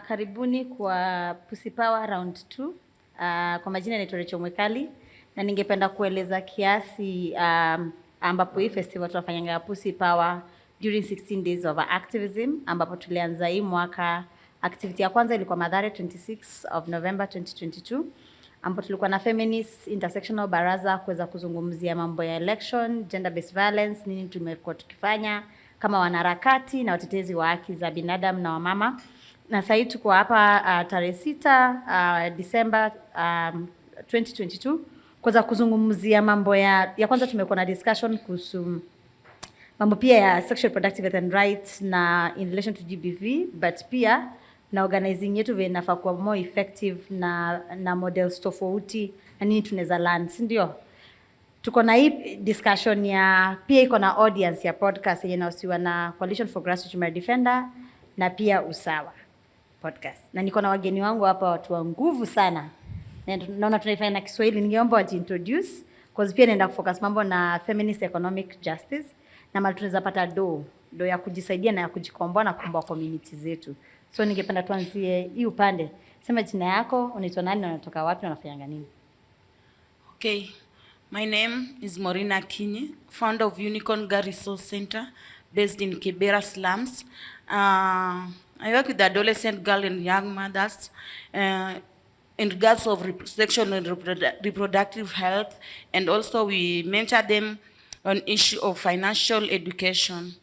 Karibuni kwa Pussy Power Round 2. Kwa majina naitwa Rachel Mwekali na ningependa kueleza kiasi ambapo hii festival tunafanyanga Pussy Power during 16 days of activism, ambapo tulianza hii mwaka. Activity ya kwanza ilikuwa Mathare 26 of November 2022, ambapo tulikuwa na Feminist intersectional baraza kuweza kuzungumzia mambo ya election, gender based violence, nini tumekuwa tukifanya kama wanaharakati na watetezi wa haki za binadamu na wamama. Na sasa tuko hapa tarehe 6 December 2022 kuweza kuzungumzia mambo ya kwanza. Tumekuwa na discussion kuhusu mambo pia ya sexual reproductive health and rights na in relation to GBV, but pia na organizing yetu vile inafaa kuwa more effective na models tofauti na nini tunaweza learn, si ndio? Tuko na hii discussion ya pia iko na audience ya podcast yenye inahusishwa na Coalition for Grassroots Human Defender na pia Usawa podcast. Na niko na wageni wangu hapa, watu wa nguvu sana. Na naona tunaifanya na Kiswahili, ningeomba wajiintroduce because pia naenda kufocus mambo na feminist economic justice na mali tunaweza pata do ya kujisaidia na ya kujikomboa na kukomboa community zetu. So ningependa tuanzie hii upande. Sema jina yako, unaitwa nani na unatoka wapi na unafanya nini? Okay. My name is Morina Kinyi, founder of Unicorn Girl Resource Center based in Kibera slums. I work with adolescent girls and young mothers in regards of sexual and reproductive health, and also we mentor them on issue of financial education.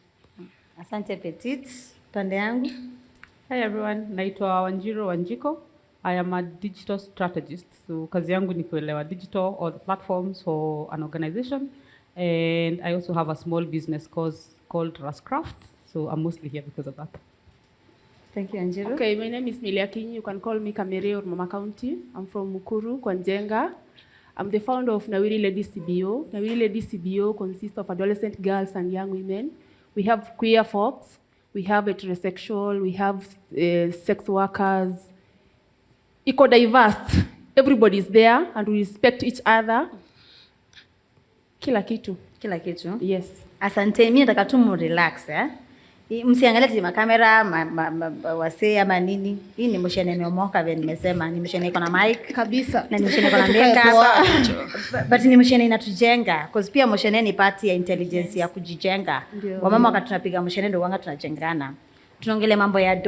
Asante Petit. Pande yangu. Hi everyone, naitwa Wanjiro Wanjiko. I am a digital strategist. So kazi yangu ni kuelewa digital or the platforms for an organization, and I also have a small business called Rascraft. So I'm mostly here because of that. Thank you, Wanjiro. Okay, my name is Milia Kinyi. You can call me Kamere or Mama County. I'm from Mukuru, Kwanjenga. I'm the founder of Nawiri Ladies CBO. Nawiri Ladies CBO consists of adolescent girls and young women. We have queer folks, we have heterosexual, we have sex workers. Eco diverse. Everybody is there and we respect each other. Kila kitu. Kila kitu? Yes. Asante, mimi nataka tu relax msiangalie tazama kamera wasee ama nini. Hii ni motion imeomoka vile nimesema, ni motion iko na mic kabisa na ni motion iko na makeup, but ni motion inatujenga because pia motion ni part ya intelligence ya kujijenga. Wamama wakati tunapiga motion ndio wanga tunajengana. Tunaongelea mambo ya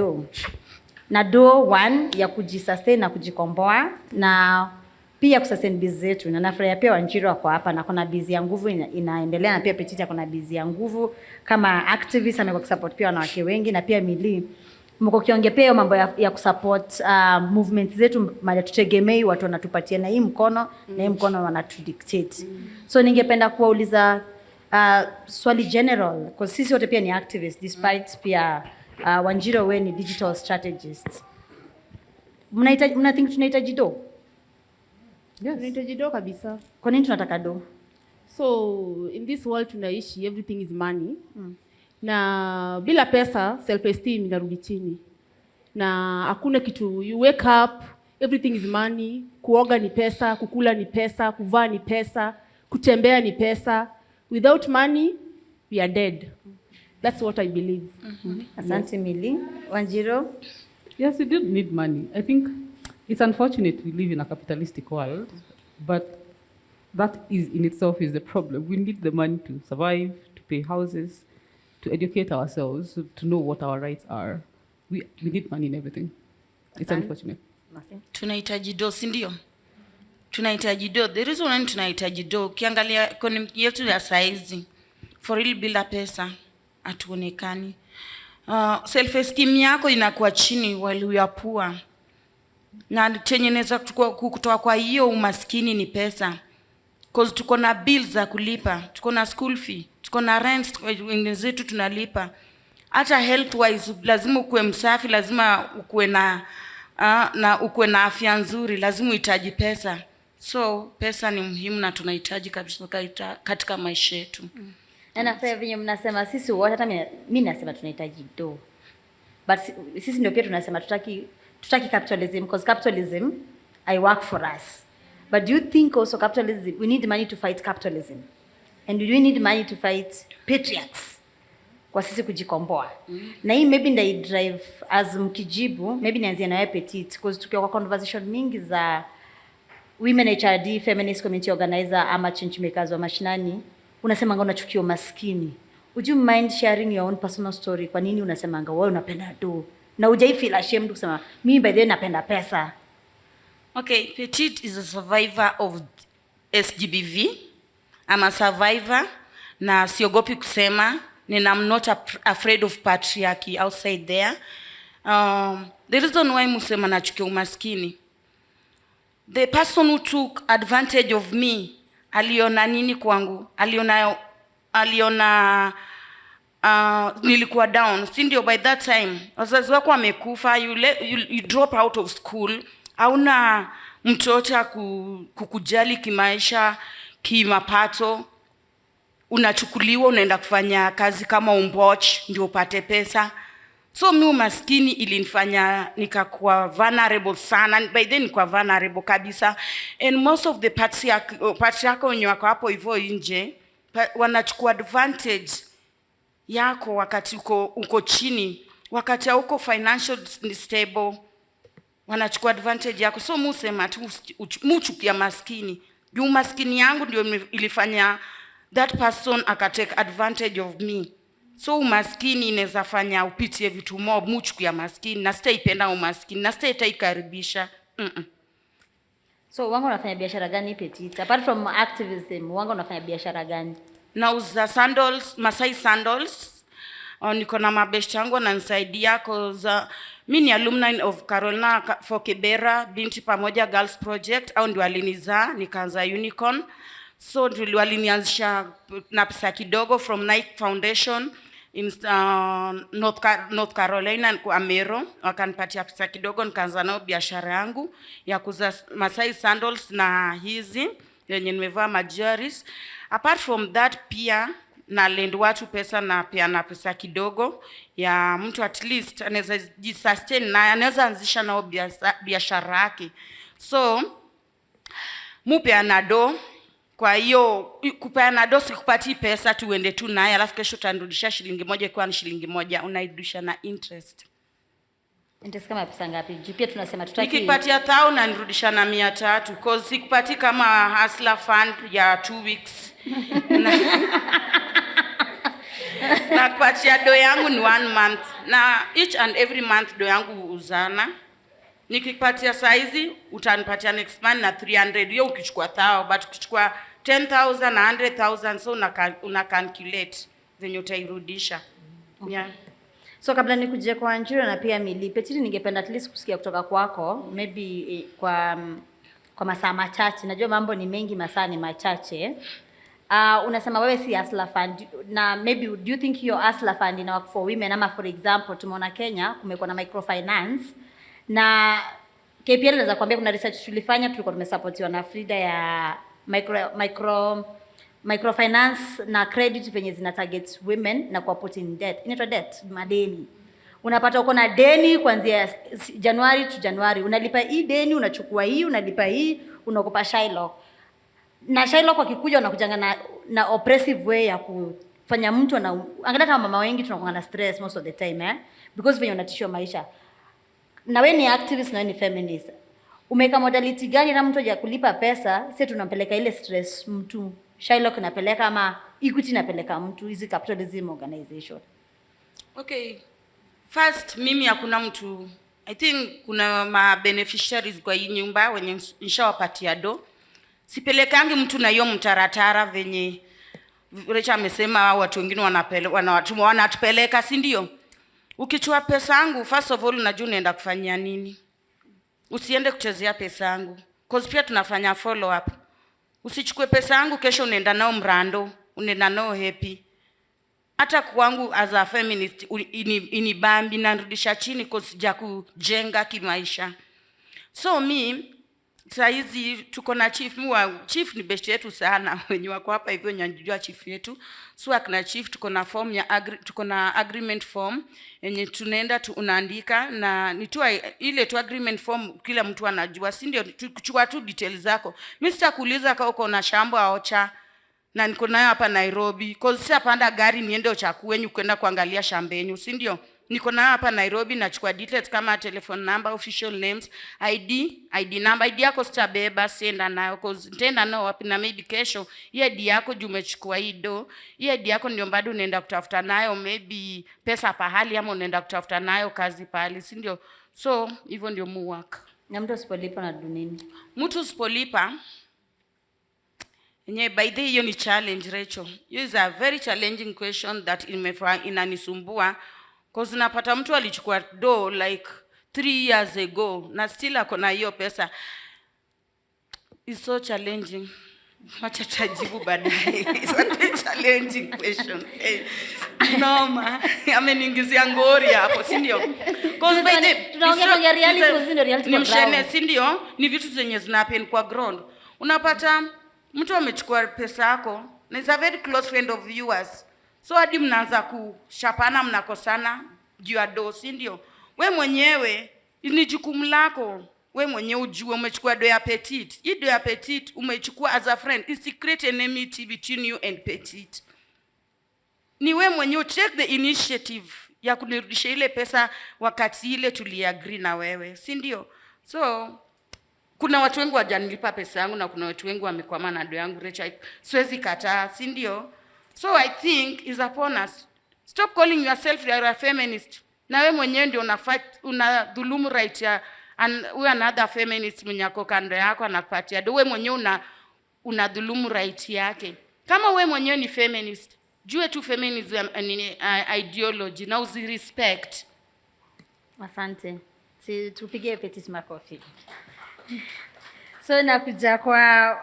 na one ya kujisustain na kujikomboa na pia kusustain business zetu. Na nafurahia pia Wanjiro wako hapa na kuna busy ya nguvu inaendelea, na pia Petit kuna busy ya nguvu kama activist, amekuwa kusupport pia wanawake wengi, na pia Mili mko kiongea pia mambo ya kusupport movement zetu, mali tutegemei watu wanatupatia na hii mkono na hii mkono wanatudictate. So ningependa kuwauliza swali general because sisi wote pia ni activists despite pia Wanjiro wewe ni digital strategist. Mna think tunahitaji do? Yes. Tunahitaji do kabisa. Kwa nini tunataka do? So in this world tunaishi, everything is money. Na bila pesa self esteem inarudi chini. Na hakuna kitu, you wake up, everything is money. Kuoga ni pesa, kukula ni pesa, kuvaa ni pesa, kutembea ni pesa. Without money we are dead. That's what I believe. Asante Mili. Wanjiro? Yes, we do need money. I think it's unfortunate we live in a capitalistic world, but that is in itself is the problem. We need the money to survive, to pay houses, to educate ourselves, to know what our rights are. We need money in everything. It's unfortunate. Tunahitaji do, si ndio? Tunahitaji do. The reason why tunahitaji do, ukiangalia economy yetu ya saizi, for real bila pesa hatuonekani. Self esteem yako inakuwa chini while we are poor. Na chenye neza kutoa kwa hiyo umaskini ni pesa. Cause tuko na bills za kulipa, tuko na school fee, tuko na rent wenzetu tunalipa. Hata health wise lazima ukue msafi, lazima ukue ukue na afya nzuri, lazima uhitaji pesa. So pesa ni muhimu na tunahitaji kabisa katika maisha yetu. Na fair vinyo mnasema sisi wote, hata mimi nasema tunahitaji do. But sisi ndio pia tunasema tutaki capitalism because capitalism I work for us. But do you think also capitalism, we need money to fight capitalism? And do we need money to fight patriarchs? kwa sisi kujikomboa. Na hii maybe ndai drive as mkijibu, maybe nianzie na wewe Petit, because tukiwa kwa conversation mingi za women HRD, feminist community organizer ama change makers wa mashinani, unasema unachukia maskini. Would you mind sharing your own personal story? Kwa nini unasema wewe unapenda do? Na hujai feel ashamed kusema mimi by the way napenda pesa? Okay, Petit is a survivor of SGBV. I'm a survivor na siogopi kusema, and I'm not afraid of patriarchy outside there. The reason why musema nachukia umaskini, the person who took advantage of me aliona nini kwangu? Aliona nilikuwa down, si ndio? By that time wazazi wako wamekufa, you drop out of school, hauna mtoto kukujali kimaisha, kimapato, unachukuliwa unaenda kufanya kazi kama umboch ndio upate pesa. So mimi umaskini ilinifanya nikakuwa vulnerable sana. By then nilikuwa vulnerable kabisa, and most of the patriarchal wenye wako hapo hivyo nje wanachukua advantage yako wakati uko chini, wakati uko financial stable, wanachukua advantage yako. So mimi usema tu muchukia maskini. Juu maskini yangu ndio ilifanya that person akatake advantage of me. So umaskini inaweza fanya upitie vitu mob, muchukia maskini, na sitaipenda umaskini, na sitaikaribisha. So wangu unafanya biashara gani Petit? Apart from activism, wangu unafanya biashara gani? Nauza sandals, Masai sandals. Niko na mabeshte yangu wananisaidia cause mimi ni alumni of Carolina for Kibera binti pamoja girls project, au ndio walinizaa nikaanza unicorn. So ndio walinianzisha na pesa kidogo from Nike Foundation in North Carolina kwa Amero, wakanipatia pesa kidogo nikaanza nao biashara yangu ya kuuza Masai sandals na hizi yenye nimevaa majuries. Apart from that pia na lend watu pesa na pia na pesa kidogo ya mtu at least anaweza jisustain na anaweza anzisha nao biashara yake. So mupeana do. Kwa hiyo kupeana do sikupati pesa tu uende tu naye alafu kesho utanirudisha shilingi moja kwa shilingi moja, unairudisha na interest. Interest kama pesa ngapi? Juu pia tunasema tutaki nikipatia 1000 na nirudisha na 300 cause sikupati kama hustler fund ya 2 weeks. Na kupatia do yangu ni 1 month. Na each and every month do yangu uzana. Nikipatia saizi utanipatia next month na 300. Hiyo ukichukua 1000, but ukichukua 10,000 na 100,000 so una calculate venye utairudisha. Okay. Yeah. So kabla nikuje kwa Anjiro na pia Mili, Petit, ningependa at least kusikia kutoka kwako maybe kwa masaa machache. Najua mambo ni mengi, masaa ni machache. Unasema wewe si hustler fund, na maybe do you think your hustler fund ina work for women? Ama for example tumeona Kenya kumekuwa na microfinance, na KPL naweza kuambia kuna research tulifanya, tulikuwa tumesupportiwa na Frida ya microfinance na credit venye zina target women na kwa put in debt. Inaitwa debt, madeni. Unapata uko na deni kuanzia Januari to Januari, unalipa hii deni, unachukua hii, unalipa hii, unakopa Shylock. Na Shylock wakikuja wanakujanga na oppressive way ya kufanya mtu na angalia kama mama wengi tunakuwa na stress most of the time because venye unatishwa maisha. Na wewe ni activist na wewe ni feminist. Umeka modality gani na mtu ya kulipa pesa, sisi tunampeleka ile stress mtu. Shylock napeleka ama Equity napeleka mtu, hizi capitalism organization. Okay. First mimi hakuna mtu, I think kuna ma beneficiaries kwa hii nyumba wenye nishawapatia do. Sipelekangi mtu na hiyo mtaratara venye Recha amesema watu wengine wanatupeleka, si ndio? Ukichukua pesa yangu, first of all unajua unaenda kufanyia nini. Usiende kuchezea pesa yangu. Cause pia tunafanya follow up. Usichukue pesa yangu kesho unaenda nao mrando, unaenda nao happy. Hata kwangu as a feminist inibambi na nirudisha chini cause sija kujenga kimaisha. So saizi tuko na chief ni best yetu sana wenye wako hapa hivyo nyajua chief yetu. So akina chief tuko na form ya tuko na agreement form yenye tunaenda unaandika na nitua ile tu agreement form kila mtu anajua, si ndio? Kuchukua tu details zako. Mimi sitakuuliza kama uko na shamba au cha na niko nayo hapa Nairobi, cause sitapanda gari niende Uchakuwenyu kwenda kuangalia shambeni, si ndio? Niko nayo hapa Nairobi, nachukua details kama telephone number, official names, ID number. ID yako sitabeba, sienda nayo cause nitaenda nayo wapi? Na maybe kesho hii ID yako juu umechukua hii ID yako ndio bado unaenda kutafuta nayo maybe pesa pahali, ama unaenda kutafuta nayo kazi pahali, si ndio? So hivyo ndio work. Na mtu usipolipa na dunini? Mtu usipolipa yenyewe, by the way, hiyo ni challenge, Rachel. Hiyo is a very challenging question that inanisumbua cause napata mtu alichukua like 3 years ago na still ako na hiyo pesa. It's so challenging. Wacha tajibu baadaye. It's a challenging question. Noma. Ameniingizia ngori hapo, si ndio? Cause by the tunaongea reality, ndio reality ni mshene, si ndio? Ni vitu zenye zinapen kwa ground. Unapata mtu amechukua pesa yako na is a very close friend of yours. So hadi mnaanza kushapana, mnakosana juu ya do, si ndio? We mwenyewe ni jukumu lako. We mwenyewe ujue umechukua do ya Petit. Hii do ya Petit umechukua as a friend. It's to create an enmity between you and Petit. Ni we mwenyewe take the initiative ya kunirudisha ile pesa wakati ile tuliagree na wewe, si ndio? So kuna watu wengi wajanilipa pesa yangu na kuna watu wengi wamekwama na do yangu, Rachel. Siwezi kataa, si ndio? So I think is upon us. Stop calling yourself you are a feminist. Na wewe mwenyewe ndio unadhulumu right ya huyu another feminist mwenye ako kando yako anakupatia. Wewe mwenyewe unadhulumu right yake. Kama wewe mwenyewe ni feminist, jua tu feminism ni ideology na respect. Asante. Tupige Petit makofi. So nakuja kwa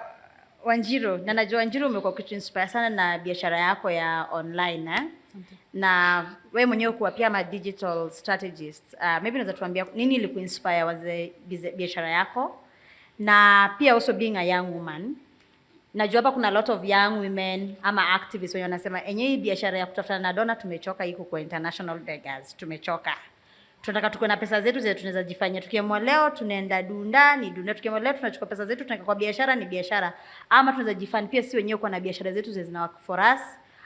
Wanjiru, na najua Wanjiru umekuwa kuinspire sana na biashara yako ya online na wewe mwenyewe kuwa pia ma digital strategist. Maybe unaweza tuambia nini ilikuinspire waze biashara yako, na pia also being a young woman. Najua hapa kuna a lot of young women ama activists wenye wanasema hii biashara ya kutafuta na dona tumechoka, iko kwa international beggars, tumechoka. Tunataka tuko na pesa zetu zile tunaweza jifanya. Tukiamua leo tunaenda dunda, tukiamua leo tunachukua pesa zetu tunaweka kwa biashara, ni biashara. Ama tunaweza jifanya pia si wenyewe kwa na biashara zetu zile zina work for us.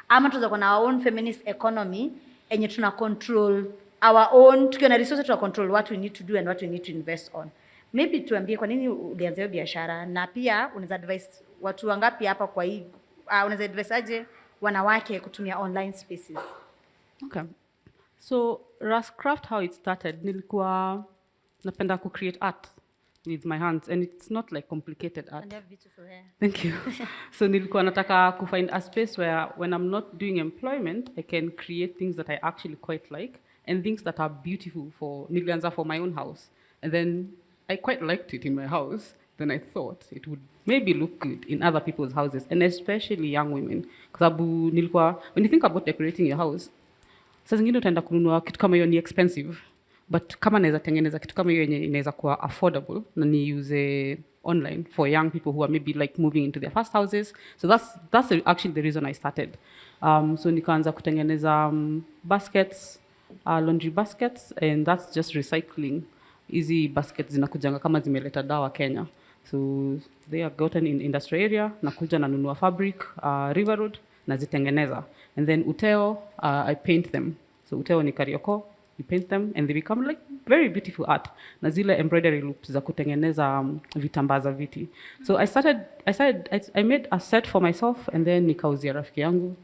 Ama tunaweza kuwa na our own feminist economy enye tuna control our own, tukiwa na resources tuna control what we need to do and what we need to invest on. Maybe tuambie kwa nini ulianza hiyo biashara, na pia unaweza advise watu wangapi hapa kwa hii unaweza advise aje wanawake kutumia online spaces? Okay. So Rascraft, how it started, nilikuwa napenda ku create art with my hands, and it's not like complicated art. And you have beautiful hair. Thank you. So nilikuwa nataka ku find a space where when I'm not doing employment, I can create things that I actually quite like and things that are beautiful nilianza for my own house. And then I quite liked it in my house. Then I thought it would maybe look good in other people's houses, and especially young women. Kwa sababu nilikuwa, when you think about decorating your house, saa zingine utaenda kununua kitu kama hiyo ni expensive, but kama naweza tengeneza kitu kama hiyo yenye inaweza kuwa affordable na ni use online for young people who are maybe like moving into their first houses. So that's actually the reason I started. So nikaanza kutengeneza baskets, laundry baskets, and that's just recycling. Easy baskets zinakujanga kama zimeleta dawa Kenya. So they are gotten in industrial area, nakuja nanunua fabric, River Road, nazitengeneza. And then uteo, I paint them. So uteo ni Karioko, you paint them and they become like very beautiful art. Na zile embroidery loops za kutengeneza vitambaa za viti. So I made a set for myself, and then nikauzia rafiki yangu.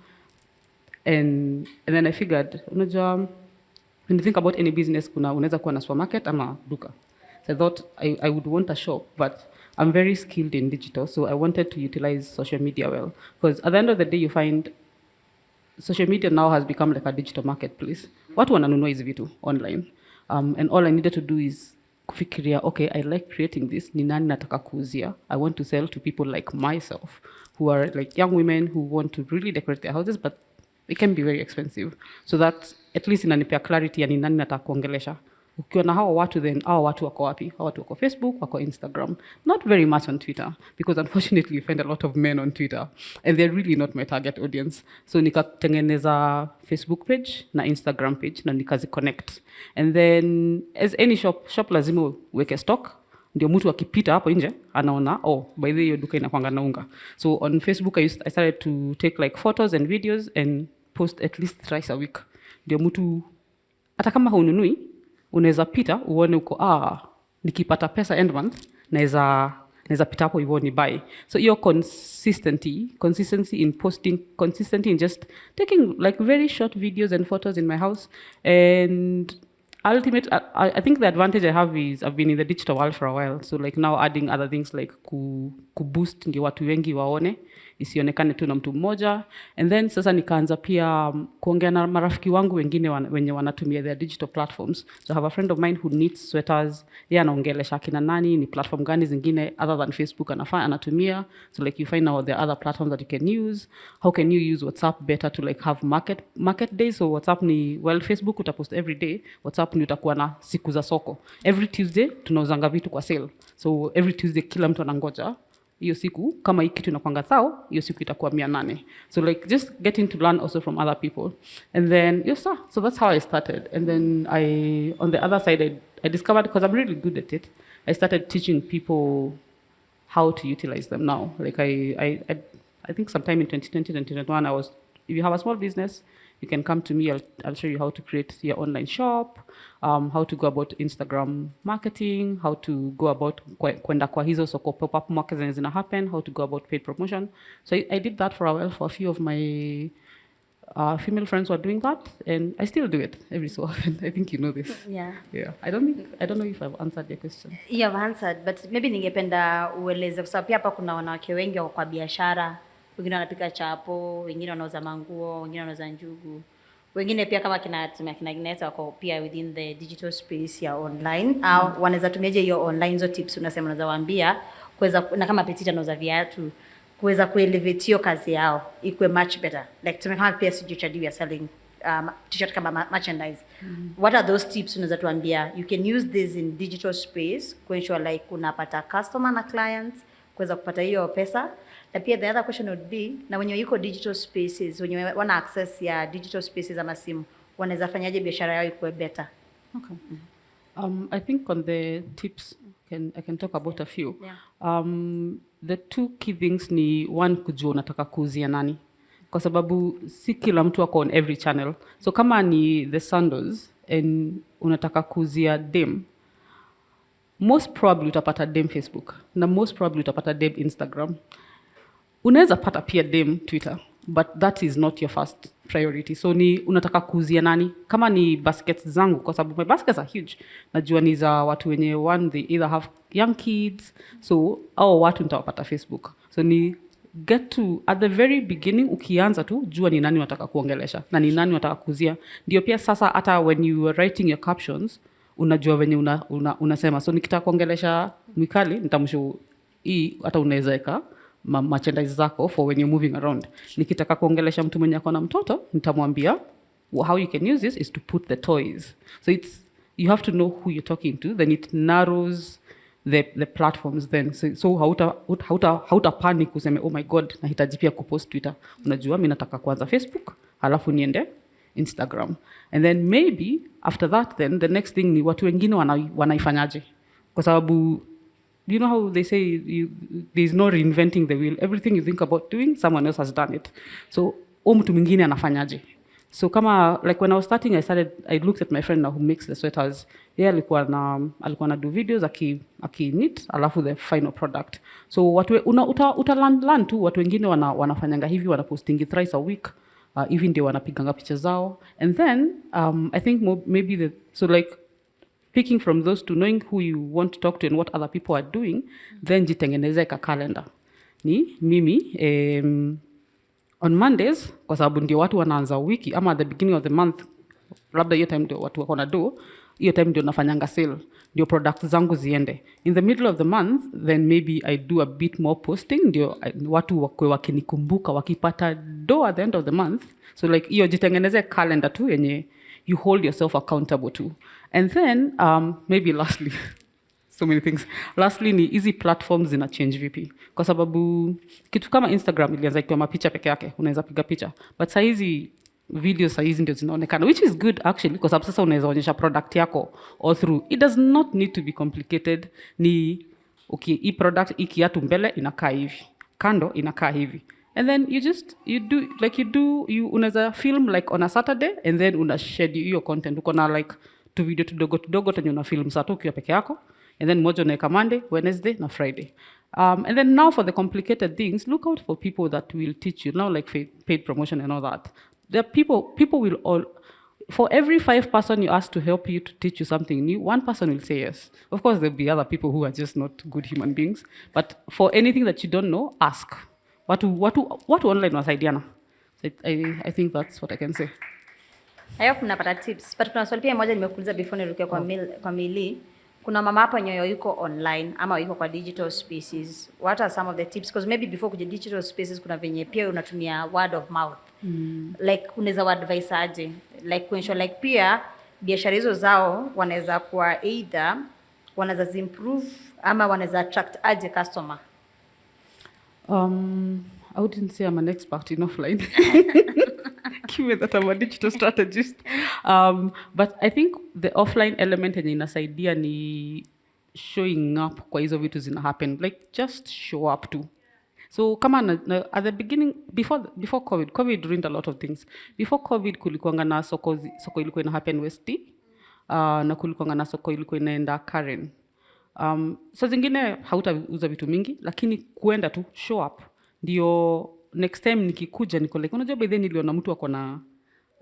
And then I figured, unajua, when you think about any business, unaweza kuwa na supermarket ama duka. So I thought I would want a shop, but I'm very skilled in digital, so I wanted to utilize social media well. Because at the end of the day, you find social media now has become like a digital marketplace. Watu wananunua hizi vitu online. And all I needed to do is kufikiria, okay, I like creating this, ni nani nataka kuuzia. I want to sell to people like myself, who are like young women who want to really decorate their houses, but it can be very expensive. So that at least inanipea clarity ya ni nani nataka kuongelesha. Ukiwa na hao watu, then hao watu wako wapi? Hao watu wako Facebook, wako Instagram. Not very much on Twitter, because unfortunately you find a lot of men on Twitter, and they're really not my target audience. So nikatengeneza Facebook page na Instagram page na nikazi connect. And then as any shop lazima uweke stock. ndio mtu akipita hapo nje anaona by the way hiyo duka inakuanga na unga. So on Facebook I started to take like photos and videos and post at least thrice a week, ndio mtu hata kama hununui unaweza pita uone uko nikipata pesa end month naweza pita hapo hivyo ni buy. So your consistency in posting, consistency in just taking like very short videos and photos in my house. And ultimate, I think the advantage I have is I've been in the digital world for a while, so like now adding other things like ku boost ndio watu wengi waone, isionekane tu na mtu mmoja. And then sasa nikaanza pia kuongea na marafiki wangu wengine wenye wanatumia their digital platforms. So I have a friend of mine who knits sweaters. Anaongelesha kina nani ni platform gani zingine other than Facebook anatumia. So like you find out there are other platforms that you can use. How can you use WhatsApp better to like have market days? So WhatsApp ni, well, Facebook utapost every day, WhatsApp ni utakuwa na siku za soko. Every Tuesday tunauzanga vitu kwa sale. So every Tuesday kila mtu anangoja hiyo siku kama hii kitu inakuanga sawa, hiyo siku itakuwa 800. So like just getting to learn also from other people. And then so that's how I started. And then on the other side I discovered, because I'm really good at it, I started teaching people how to utilize them now. Like I think sometime in 2020, 2021 if you have a small business, you can come to me. I'll show you how to create your online shop, how to go about Instagram marketing, how to go about kwenda kwa hizo soko pop-up markets zina happen, how to go about paid promotion. So I did that for a while. For a few of my female friends were doing that, and I still do it every so often. I think you know this. Yeah. I don't know if I've answered your question. You have answered, but maybe ningependa ueleze kwa sababu pia hapa kuna wanawake wengi wako kwa biashara. Wengine wanapika chapo, wengine wanauza manguo, wengine wanauza njugu. Wengine pia kama kina Gineta wako pia within the digital space ya online. Au wanaweza tumiaje hiyo online zo tips unasema unaweza waambia kuweza, na kama Petita anauza viatu, kuweza kuelevate hiyo kazi yao ikuwe much better. Like tumekama pia CGHRD we are selling t-shirt kama merchandise. What are those tips unaweza tuambia? You can use this in digital space to ensure like unapata customer na clients, kuweza kupata hiyo pesa. Na pia the other question would be, na wenye yuko digital spaces, wenye wana access ya digital spaces ama simu, wanaweza fanyaje biashara yao ikuwe better? Okay. I think on the tips, I can talk about a few. Yeah. The two key things ni one, kujua unataka kuuzia nani. Kwa sababu si kila mtu wako on every channel. So kama ni the sandals and unataka kuuzia dem, most probably utapata dem Facebook na most probably utapata dem Instagram. Unaweza pata pia dem Twitter, but that is not your first priority. So ni unataka kuuzia nani? Kama ni baskets zangu, kwa sababu my baskets are huge, najua ni za watu wenye they either have young kids, so au watu nitawapata Facebook. So ni get to at the very beginning, ukianza tu jua ni nani unataka kuongelesha na ni nani unataka kuuzia. Ndio pia sasa hata when you are writing your captions unajua wenye unasema. So nikitaka kuongelesha Mwikali nitamshow hii, hata unaweza weka merchandise zako for when you're moving around. Nikitaka kuongelesha mtu mwenye akona mtoto nitamwambia how you can use this is to put the toys. So you have to know who you're talking to, then it narrows the platforms then. So hauta panic useme oh my god nahitaji pia kupost Twitter. Unajua mimi nataka kuanza Facebook halafu niende Instagram. And then maybe after that then the next thing ni watu wengine wanaifanyaje. Kwa sababu you know how they say there's no reinventing the wheel. Everything you think about doing, someone else has done it. So mtu mwingine anafanyaje. So kama like when I was starting I looked at my friend now who makes the sweaters. Alikuwa na do videos aki knit alafu the final product. So watu learn tu watu wengine wanafanyanga hivi, wanapostingi thrice a week. Even ndio wanapiganga picha zao. And then I think maybe so like picking from those to knowing who you want to talk to and what other people are doing, then jitengeneze ka calendar. Ni mimi on Mondays, kwa sababu ndio watu wanaanza wiki ama at the beginning of the month, labda hiyo time ndio watu wako na do, hiyo time ndio nafanyanga sale, ndio products zangu ziende. In the middle of the month, then maybe I do a bit more posting, ndio watu wakinikumbuka wakipata do at the end of the month. So like hiyo jitengeneze calendar tu yenye you hold yourself accountable to. And then maybe lastly, so many things. Lastly ni easy platforms zina change vipi. Kwa sababu kitu kama Instagram ilianza ikiwa mapicha peke yake, unaweza piga picha. But saa hizi video saizi ndio zinaonekana, which is good actually, kwa sababu sasa unaweza onyesha product yako all through. It does not need to be complicated. Ni okay, hii product hii kiatu mbele inakaa hivi, kando inakaa hivi, and then you unaweza film like on a Saturday and then una schedule your content. Uko na like tu video tudogo tenye una film saa tu ukiwa peke yako, and then moja unaweka Monday, Wednesday na Friday. And then now for the complicated things, look out for people that will teach you. Now like paid promotion and all that. There are people will all, for every 5 person you ask to help you to teach you something new, 1 person will say yes. Of course, there'll be other people who are just not good human beings. But for anything that you don't know, ask. What online wasaidiana? So I think that's what I can say. Hayo kunapata tips. But kuna swali pia moja nimekuuliza before niruke kwa Mili. Kuna mama hapa nyoyo yuko online ama yuko kwa digital spaces. What are some of the tips? Because maybe before kuja digital spaces kuna venye pia unatumia word of mouth. Like unaweza advise aje? Like kuensure like pia biashara hizo zao wanaweza kuwa either wanaweza improve ama wanaweza attract aje customer. I wouldn't say I'm an expert in offline. Given that I'm a digital strategist. But I think the offline element yenye inasaidia ni showing up kwa hizo vitu zina happen. Like just show up too. So kama at the beginning, before COVID ruined a lot of things. Before COVID kulikuwanga na soko ilikuwa ina happen West, na kulikuwanga na soko ilikuwa inaenda Karen. So zingine hautauza vitu mingi, lakini kuenda tu, show up. Ndio next time nikikuja niko like, unajua by then niliona mtu ako na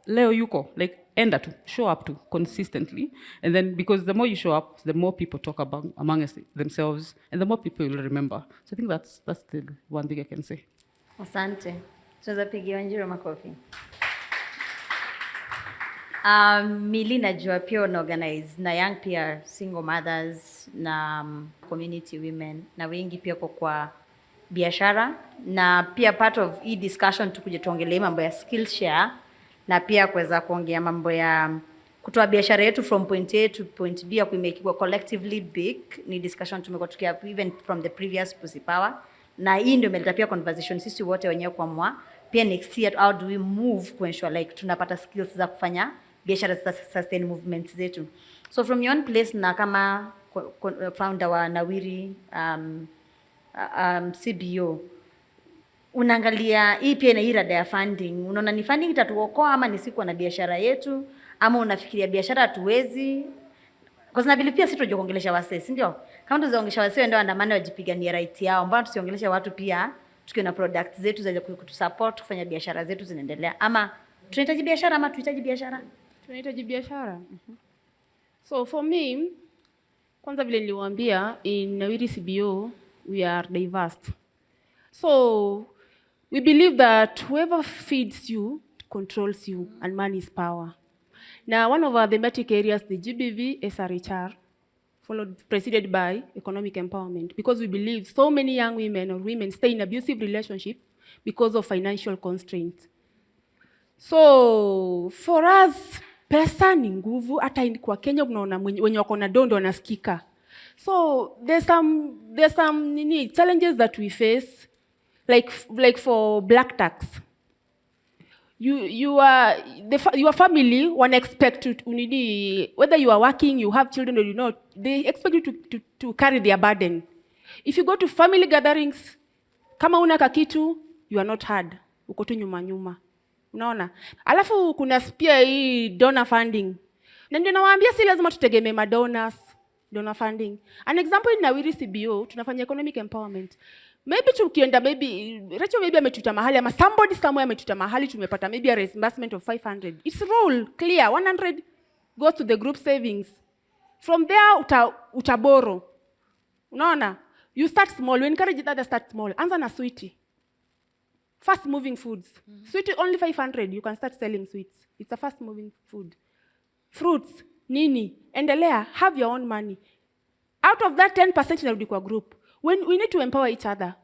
leo yuko like, enda tu, show up tu consistently, and then because the more you show up, the more people talk about among themselves, and the more people will remember. So I think that's the one thing I can say. Asante. Tunaweza pigia Wanjiru makofi. Mili najua pia organize na young pia single mothers na community women na wengi pia kwa biashara, na pia part of hii discussion tukuje tuongelee mambo ya skill share na pia kuweza kuongea mambo ya kutoa biashara yetu from point A to point B ya kuimake collectively big. Ni discussion tumekuwa tukia even from the previous Pussy Power, na hii ndio imeleta pia conversation sisi wote wenyewe kwa mwa pia next year how do we move to ensure like tunapata skills za kufanya biashara za sustain movements zetu. So from your own place na kama founder wa Nawiri CBO, unaangalia hii pia na irada ya funding, unaona ni funding itatuokoa ama ni siku na biashara yetu, ama unafikiria biashara hatuwezi? Kwa sababu vile pia sisi tunajua kuongelesha wasee, si ndio? Kama tuzaongelesha wasee ndio andamane wajipigania right yao, mbona tusiongeleshe watu pia tukiwa na products zetu za kutusupport kufanya biashara zetu zinaendelea? Ama tunahitaji biashara ama tuhitaji biashara? Tunahitaji biashara. So for me, kwanza vile niliwaambia, in Nawiri CBO we are diverse. So we believe that whoever feeds you controls you, and money is power. Now, one of our thematic areas, the GBV SRHR, preceded by economic empowerment, because we believe so many young women or women stay in abusive relationship because of financial constraints. So for us, pesa ni nguvu. Hata kwa Kenya unaona wenye wako na dondo wanasikika. So there's some challenges that we face, like for black tax. Your family want expect to whether you are working, you have children or you not, they expect you to carry their burden. If you go to family gatherings, kama una kakitu, you are not heard. Uko tu nyuma. Unaona? Alafu kuna pia hii donor funding. Na ndio nawaambia si lazima tutegemee donors, donor funding. An example in Nawiri CBO, tunafanya economic empowerment. Maybe tukienda Rachel maybe ametuita mahali ama somebody somewhere ametuita mahali tumepata maybe a reimbursement of 500. It's rule clear, 100 goes to the group savings. From there utaboro. Unaona? You start small, you encourage the other start small. Anza na sweetie. Fast moving foods. Sweetie only 500, you can start selling sweets. It's a fast moving food. Fruits, nini, endelea, have your own money. Out of that 10% inarudi kwa group. When we need to empower each other.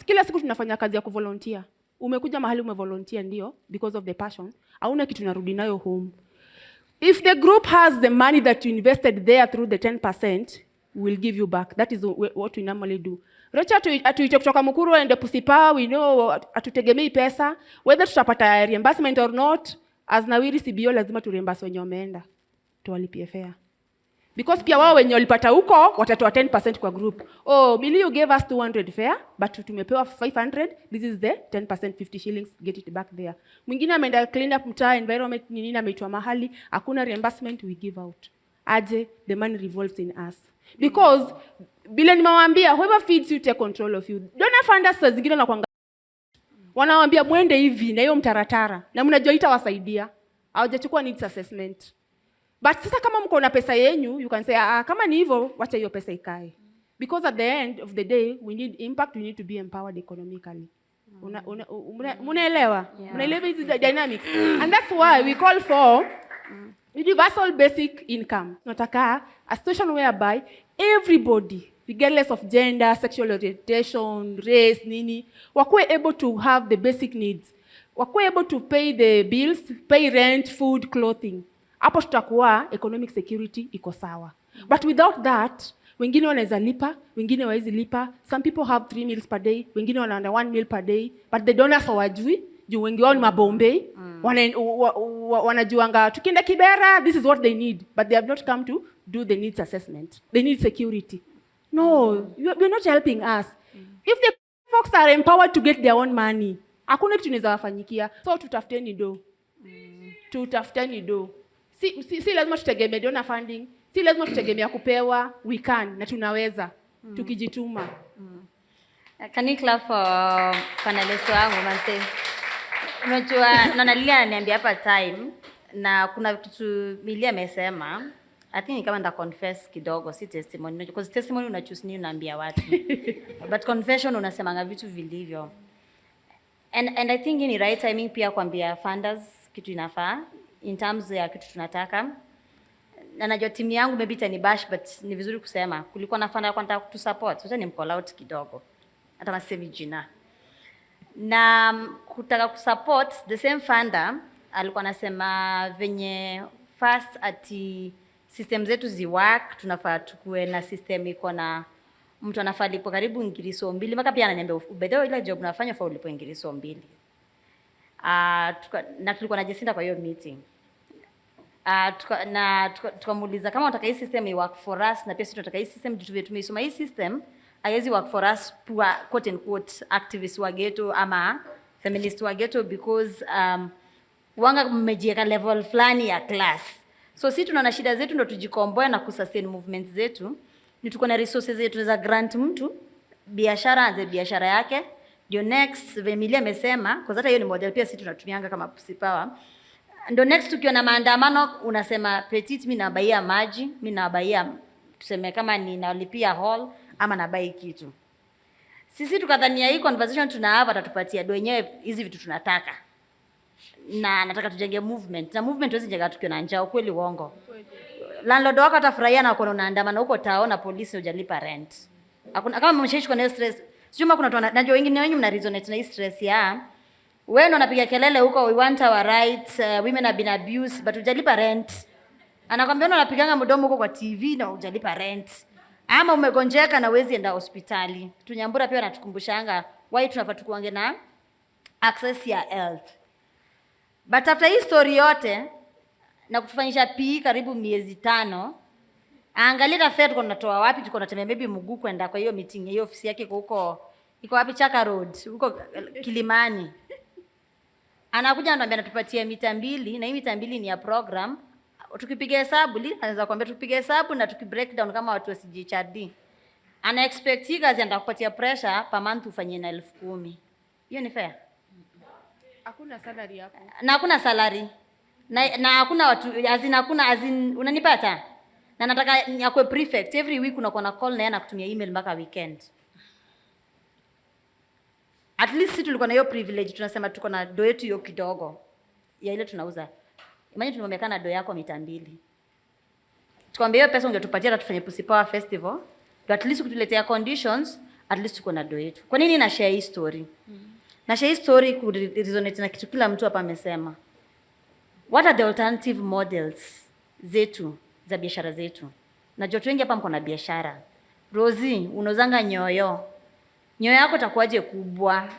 Kila siku tunafanya kazi ya kuvolunteer. Umekuja mahali umevolunteer ndio because of the passion. Hauna kitu narudi nayo home. If the group has the money that you invested there through the 10%, we'll give you back. That is what we normally do. Rocha atuite kutoka Mukuru and Pussy Power, we know atutegemei pesa, whether tutapata reimbursement or not, as Nawiri CBO lazima tureimburse wenye wameenda tuwalipie fare, because pia wao wenye walipata huko watatoa 10% kwa group. Oh, Millie, you gave us 200 fare but tumepewa 500, this is the 10%, 50 shillings, get it back there. Mwingine ameenda clean up mtaa, environment nini, ameitwa mahali, hakuna reimbursement, we give out. Aje, the money revolves in us. Because bila nimewaambia, whoever feeds you take control of you. Donor funders saa zingine na kuanga wanawaambia mwende hivi na hiyo mtaratara na mnajua itawasaidia. Hawajachukua needs assessment. But sasa kama mko na pesa yenyu, you can say kama ni hivyo wacha hiyo pesa ikae. Because at the end of the day we need impact, we need to be empowered economically. Unaelewa? Unaelewa hizi dynamics. And that's why we call for universal basic income. Nataka a situation whereby everybody, regardless of gender, sexual orientation, race, nini, wakuwe able to have the basic needs. Wakuwe able to pay the bills, pay rent, food, clothing. Hapo tutakuwa economic security iko sawa. But without that, wengine wanaweza lipa, wengine hawawezi lipa. Some people have 3 meals per day, wengine wana 1 meal per day, but the donors hawajui, juu wengi wao ni mabombe. Wanajuanga tukienda Kibera, this is what they need, but they have not come to do the needs assessment. They need security. No, you're not helping us. If the folks are empowered to get their own money, hakuna kitu tunaweza wafanyikia. So tutafuteni do. Tutafuteni do. Si lazima tutegemea donor funding, si lazima tutegemea kupewa, we can na tunaweza tukijituma. Can you clap for panelists wangu manze? Unajua Nanalia ananiambia hapa time na kuna kitu Millie amesema. I think kama nda confess kidogo, si testimony. Because testimony una choose nini unaambia watu. But confession unasemanga vitu vilivyo. And I think ni right timing pia kuambia funders kitu inafaa in terms ya kitu tunataka. Na najua timu yangu maybe tani bash, but ni vizuri kusema kulikuwa na funder kwenda kutu support. Sasa ni call out kidogo. Hata masemi jina. Na kutaka kusupport the same funder alikuwa anasema venye first ati system zetu ziwork, tunafaa tukue na system iko na mtu anafaa lipo karibu Ingiriso 2 mpaka pia ananiambia ubedeo ile job unafanya fa ulipo Ingiriso 2. Na tulikuwa na Jacinta kwa hiyo meeting. Tukamuuliza kama unataka hii system iwork for us na pia sisi tunataka hii system tumeisoma hii system haiwezi work for us poor quote and quote activists wa ghetto ama feminist wa ghetto because wanga mmejieka level fulani ya class. So sisi tunaona shida zetu ndo tujikomboe na kusustain movements zetu. Ni tuko na resources zetu za grant mtu biashara anze biashara yake. Ndio next Emilia amesema kwa hata hiyo ni model pia sisi tunatumianga kama Pussy Power. Ndio next tukiona maandamano unasema petit mimi nabaia maji, mimi nabaia tuseme kama ninalipia hall ama nabai kitu. Sisi tukadhania hii conversation tunahava atatupatia do wenyewe hizi vitu tunataka. Na nataka tujenge movement. Na movement huwezi jenga tukiona njaa, ukweli uongo. Landlord wako atafurahia na uko unaandamana huko tao na polisi hujalipa rent. Hakuna kama mmeshaishi kwa stress. Sijui kama kuna watu najua wengine wengi mna resonate na hii stress ya wewe ndo unapiga kelele huko we want our rights, women have been abused but hujalipa rent. Anakwambia unapiganga mdomo huko kwa TV na hujalipa rent. Ama umegonjeka na uwezi enda hospitali. Tunyambura pia natukumbushanga why tunafaa tukuange na access ya health. But after hii story yote na kutufanyisha PE karibu miezi 5, angalia na fare tuko tunatoa wapi, tuko tunatembea maybe mguu kwenda kwa hiyo meeting, hiyo ofisi yake huko iko wapi Chaka Road, huko Kilimani. Anakuja anatuambia anatupatia mita 2 na hii mita 2 ni ya program. Tukipiga hesabu anaweza kuambia tupiga hesabu na tukibreak down kama watu wa CGHRD. Ana expect hii kazi atakupatia pressure per month ufanye na 10,000. Hiyo ni fair? Hakuna salary hapo. Na hakuna salary. Na hakuna watu hakuna unanipata? Na nataka yakwe prefect every week unakuwa na call na yeye anakutumia email mpaka weekend. At least tulikuwa na hiyo privilege tunasema tuko na do yetu hiyo kidogo ya ile tunauza. Imagine tumemekana do yako mita 2. Tukwambia hiyo pesa ungetupatia na tufanye Pussy Power Festival. At least kutuletea conditions, at least tuko na do yetu. Kwa nini na share hii story? Na share hii story ku resonate na kitu kila mtu hapa amesema. What are the alternative models zetu za biashara zetu? Na joto wengi hapa mko na biashara. Rosie, unauzanga nyoyo. Nyoyo yako itakuwaje kubwa?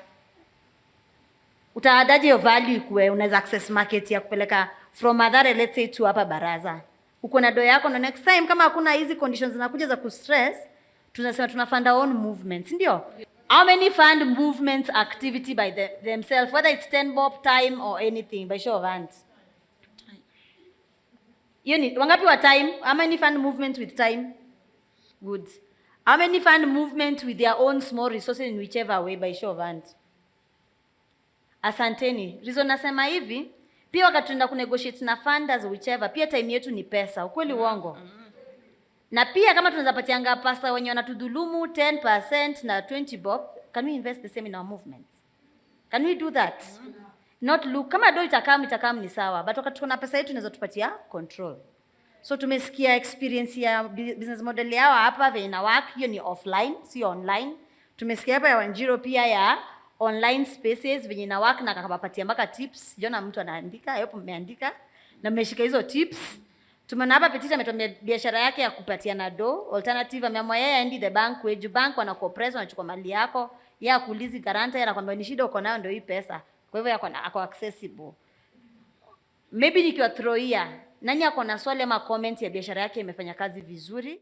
Utaadaje hiyo value ikuwe unaweza access market ya kupeleka from Mathare let's say to hapa Baraza. Uko na do yako na next time kama hakuna hizi conditions zinakuja za kustress, tunasema tunafund our own movements, ndio? How many fund movements activity by themselves, whether it's 10 bob time or anything, by show of hands? Wangapi wa time? How many fund movement with time? Good. How many fund movement with their own small resources in whichever way, by show of hands? Asanteni. Reason nasema hivi, pia wakati tunaenda kunegotiate na funders whichever, pia time yetu ni pesa. Ukweli uongo? Na pia kama tunaweza patianga pasta wenye wanatudhulumu 10% na 20 bob, can we invest the same in our movements? Can we do that? Not look, kama do itakam ni sawa, but wakati kuna pesa yetu tunaweza tupatia control. So tumesikia experience ya business model yao hapa vile ina work, hiyo ni offline, si online. Tumesikia hapa ya Wanjiro pia ya online spaces venye ina work na akapatia mpaka tips. Jona mtu anaandika, hapo mmeandika na mmeshika hizo tips. Tumeona hapa Petita ametuambia biashara yake ya kupatia na do alternative, ameamua yeye aendi the bank, weju bank wana compress wanachukua mali yako, yeye akuulizi guarantee, anakuambia ni shida uko nayo ndio hii pesa. Kwa hivyo ako accessible. Maybe nikiwa throw here, nani ako na swali ama comment ya biashara yake imefanya kazi vizuri?